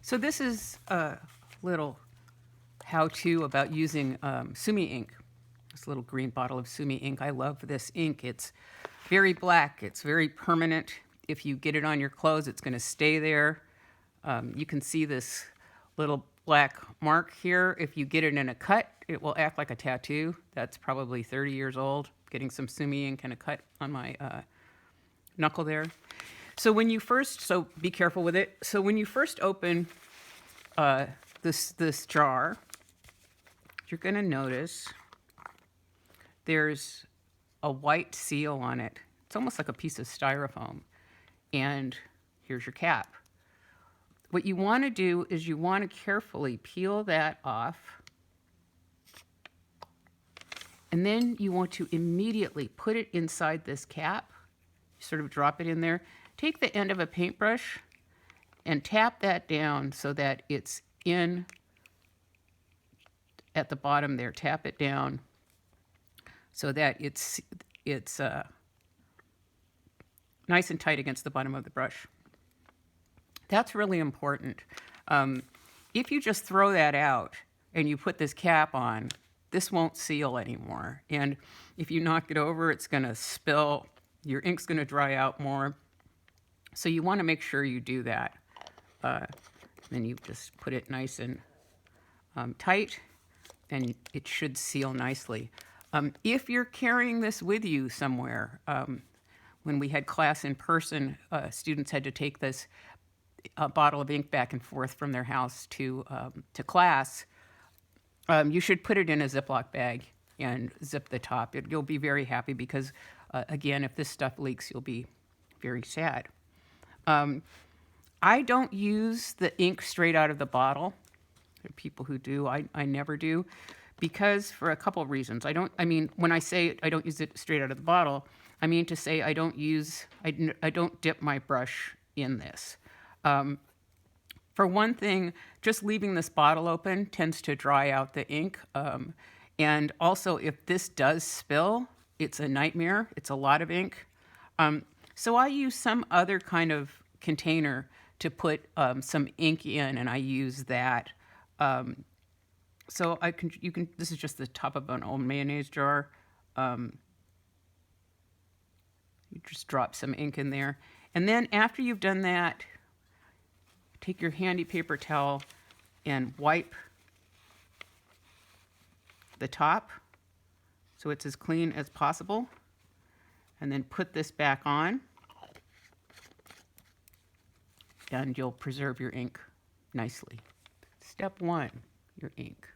So this is a little how-to about using Sumi Ink. This little green bottle of Sumi Ink. I love this ink. It's very black. It's very permanent. If you get it on your clothes, it's going to stay there. You can see this little black mark here. If you get it in a cut, it will act like a tattoo. That's probably 30 years old. Getting some Sumi Ink and a cut on my knuckle there. So when you first, so be careful with it. So when you first open this jar, you're going to notice there's a white seal on it. It's almost like a piece of styrofoam. And here's your cap. What you want to do is you want to carefully peel that off. And then you want to immediately put it inside this cap. You sort of drop it in there. Take the end of a paintbrush and tap that down so that it's in at the bottom there. Tap it down so that it's nice and tight against the bottom of the brush. That's really important. If you just throw that out and you put this cap on, this won't seal anymore. And if you knock it over, it's going to spill. Your ink's going to dry out more. So you want to make sure you do that. Then you just put it nice and tight, and it should seal nicely. If you're carrying this with you somewhere, when we had class in person, students had to take this bottle of ink back and forth from their house to class. You should put it in a Ziploc bag and zip the top. You'll be very happy because, again, if this stuff leaks, you'll be very sad. I don't use the ink straight out of the bottle. There are people who do. I never do, because for a couple of reasons. When I say I don't use it straight out of the bottle, I mean to say I don't dip my brush in this. For one thing, just leaving this bottle open tends to dry out the ink. And also, if this does spill, it's a nightmare. It's a lot of ink. So I use some other kind of container to put some ink in, and I use that. So this is just the top of an old mayonnaise jar. You just drop some ink in there. And then after you've done that, take your handy paper towel and wipe the top so it's as clean as possible. And then put this back on. And you'll preserve your ink nicely. Step 1, your ink.